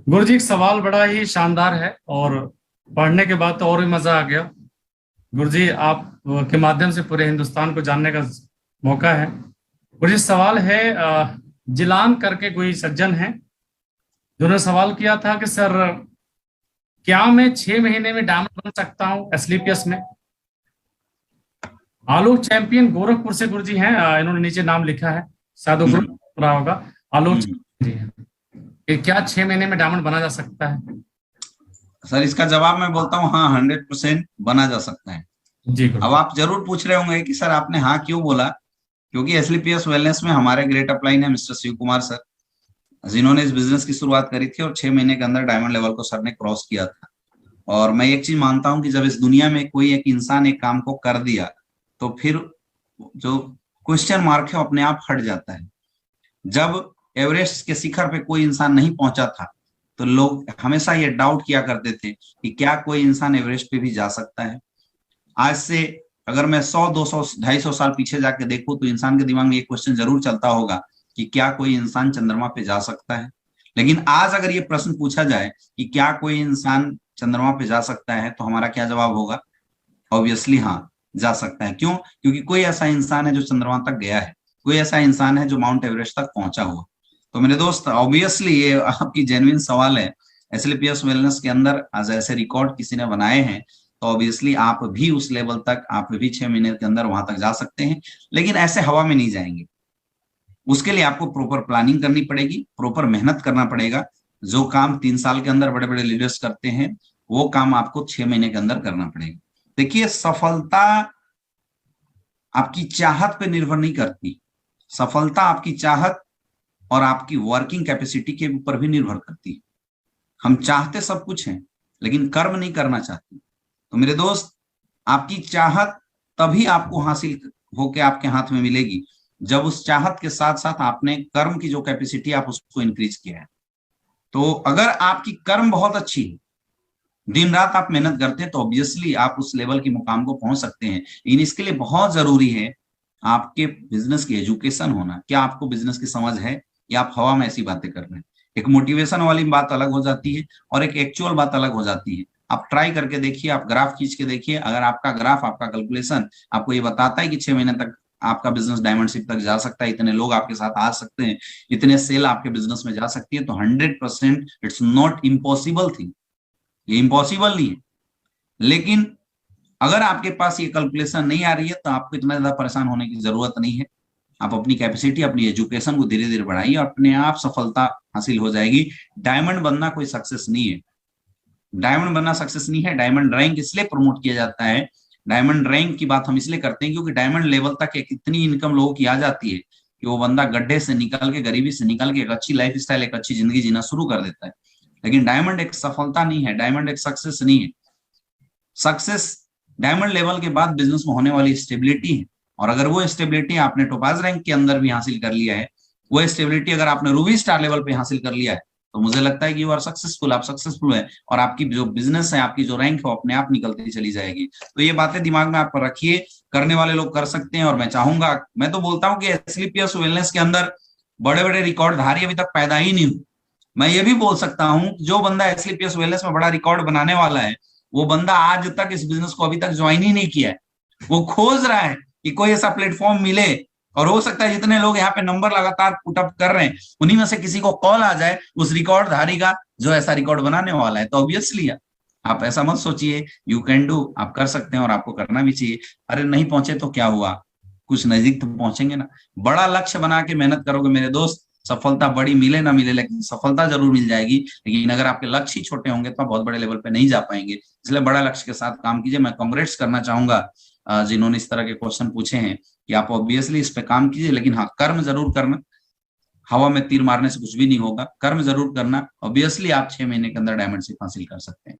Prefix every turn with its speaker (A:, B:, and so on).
A: गुरु जी, एक सवाल बड़ा ही शानदार है और पढ़ने के बाद तो और भी मजा आ गया। गुरु जी, आप के माध्यम से पूरे हिंदुस्तान को जानने का मौका है। गुरु जी, सवाल है जिलान करके कोई सज्जन है जिन्होंने सवाल किया था कि सर, क्या मैं 6 महीने में डायमंड बन सकता हूँ एसलीपीएस में? आलोक चैंपियन गोरखपुर से गुरु जी हैं। इन्होंने नीचे नाम लिखा है, शायद वो
B: हम्म।
A: ग्रुप रहा होगा। आलोक
B: हम्म।
A: चैंपियन जी हैं। कि क्या 6 महीने में डायमंड बना जा सकता है?
B: सर, इसका जवाब मैं बोलता हूँ, हाँ, 100% बना जा सकता है।
A: जी गुरु
B: अब
A: जी।
B: आप जरूर पूछ रहे होंगे कि सर आपने हाँ क्यों बोला। क्योंकि एसलीपीएस वेलनेस में हमारे ग्रेट अपलाइन है मिस्टर शिव कुमार सर, जिन्होंने इस बिजनेस की शुरुआत करी थी और 6 महीने के अंदर डायमंड लेवल को सर ने क्रॉस किया था। और मैं एक चीज मानता हूं कि जब इस दुनिया में कोई एक इंसान एक काम को कर दिया, तो फिर जो क्वेश्चन मार्क है वो अपने आप हट जाता है। जब एवरेस्ट के शिखर पे कोई इंसान नहीं पहुंचा था, तो लोग हमेशा ये डाउट किया करते थे कि क्या कोई इंसान एवरेस्ट पे भी जा सकता है। आज से अगर मैं 100 200 250 साल पीछे जाके देखूं, तो इंसान के दिमाग में ये क्वेश्चन जरूर चलता होगा कि क्या कोई इंसान चंद्रमा पे जा सकता है। लेकिन आज अगर ये प्रश्न पूछा जाए कि क्या कोई इंसान चंद्रमा पे जा सकता है, तो हमारा क्या जवाब होगा? ऑब्वियसली हाँ, जा सकता है। क्यों? क्योंकि कोई ऐसा इंसान है जो चंद्रमा तक गया है, कोई ऐसा इंसान है जो माउंट एवरेस्ट तक पहुंचा हुआ। तो मेरे दोस्त, ऑब्वियसली ये आपकी जेन्युइन सवाल है। एसलीपीएस वेलनेस के अंदर आज ऐसे रिकॉर्ड किसी ने बनाए हैं, तो ऑब्वियसली आप भी उस लेवल तक, आप भी 6 महीने के अंदर वहां तक जा सकते हैं। लेकिन ऐसे हवा में नहीं जाएंगे। उसके लिए आपको प्रॉपर प्लानिंग करनी पड़ेगी, प्रॉपर मेहनत करना पड़ेगा। जो काम 3 साल के अंदर बड़े बड़े लीडर्स करते हैं, वो काम आपको 6 महीने के अंदर करना पड़ेगा। देखिए, सफलता आपकी चाहत पे निर्भर नहीं करती। सफलता आपकी चाहत और आपकी वर्किंग कैपेसिटी के ऊपर भी निर्भर करती है। हम चाहते सब कुछ हैं, लेकिन कर्म नहीं करना चाहते। तो मेरे दोस्त, आपकी चाहत तभी आपको हासिल होके आपके हाथ में मिलेगी, जब उस चाहत के साथ साथ आपने कर्म की जो कैपेसिटी आप उसको इंक्रीज किया है। तो अगर आपकी कर्म बहुत अच्छी है, दिन रात आप मेहनत करते हैं, तो ऑब्वियसली आप उस लेवल की मुकाम को पहुंच सकते हैं। लेकिन इसके लिए बहुत जरूरी है आपके बिजनेस की एजुकेशन होना। क्या आपको बिजनेस की समझ है, या आप हवा में ऐसी बातें कर रहे हैं? एक मोटिवेशन वाली बात अलग हो जाती है और एक एक्चुअल बात अलग हो जाती है। आप ट्राई करके देखिए, आप ग्राफ खींच के देखिए। अगर आपका ग्राफ, आपका कैलकुलेशन आपको ये बताता है कि 6 महीने तक आपका बिजनेस डायमंडशिप तक जा सकता है, इतने लोग आपके साथ आ सकते हैं, इतने सेल आपके बिजनेस में जा सकती है, तो 100% इट्स नॉट इम्पॉसिबल थिंग। ये इम्पॉसिबल नहीं है। लेकिन अगर आपके पास ये कैलकुलेशन नहीं आ रही है, तो आपको इतना ज्यादा परेशान होने की जरूरत नहीं है। आप अपनी कैपेसिटी, अपनी एजुकेशन को धीरे धीरे बढ़ाइए और अपने आप सफलता हासिल हो जाएगी। डायमंड बनना कोई सक्सेस नहीं है। डायमंड बनना सक्सेस नहीं है। डायमंड रैंक इसलिए प्रमोट किया जाता है, डायमंड रैंक की बात हम इसलिए करते हैं क्योंकि डायमंड लेवल तक एक इतनी इनकम लोगों की आ जाती है कि वो बंदा गड्ढे से निकल के, गरीबी से निकल के एक अच्छी लाइफ स्टाइल, एक अच्छी जिंदगी जीना शुरू कर देता है। लेकिन डायमंड एक सफलता नहीं है, डायमंड एक सक्सेस नहीं है। सक्सेस डायमंड लेवल के बाद बिजनेस में होने वाली स्टेबिलिटी है। और अगर वो स्टेबिलिटी आपने टोपाज रैंक के अंदर भी हासिल कर लिया है, वो स्टेबिलिटी अगर आपने रूबी स्टार लेवल पे हासिल कर लिया है, तो मुझे लगता है कि यू आर सक्सेसफुल, आप सक्सेसफुल है। और आपकी जो बिजनेस है, आपकी जो रैंक है, वो अपने आप निकलती चली जाएगी। तो ये बातें दिमाग में आप रखिए। करने वाले लोग कर सकते हैं, और मैं चाहूंगा, मैं तो बोलता हूँ कि एसलीपीएस वेलनेस के अंदर बड़े बड़े रिकॉर्डधारी अभी तक पैदा ही नहीं हुए। मैं ये भी बोल सकता हूँ, जो बंदा एसलीपीएस वेलनेस में बड़ा रिकॉर्ड बनाने वाला है, वो बंदा आज तक इस बिजनेस को अभी तक ज्वाइन ही नहीं किया है। वो खोज रहा है कि कोई ऐसा प्लेटफॉर्म मिले, और हो सकता है जितने लोग यहाँ पे नंबर लगातार पुटअप कर रहे हैं, उन्हीं में से किसी को कॉल आ जाए उस रिकॉर्ड धारी का, जो ऐसा रिकॉर्ड बनाने वाला है। तो ऑब्वियसली आप ऐसा मत सोचिए, यू कैन डू, आप कर सकते हैं और आपको करना भी चाहिए। अरे नहीं पहुंचे तो क्या हुआ, कुछ नजदीक तो पहुंचेंगे ना। बड़ा लक्ष्य बना के मेहनत करोगे मेरे दोस्त, सफलता बड़ी मिले ना मिले, लेकिन सफलता जरूर मिल जाएगी। लेकिन अगर आपके लक्ष्य ही छोटे होंगे, तो आप बहुत बड़े लेवल पे नहीं जा पाएंगे। इसलिए बड़ा लक्ष्य के साथ काम कीजिए। मैं कांग्रेट्स करना चाहूंगा जिन्होंने इस तरह के क्वेश्चन पूछे हैं, कि आप ऑब्वियसली इस पे काम कीजिए, लेकिन हाँ, कर्म जरूर करना। हवा में तीर मारने से कुछ भी नहीं होगा, कर्म जरूर करना। ऑब्वियसली आप 6 महीने के अंदर डायमंडशिप हासिल कर सकते हैं।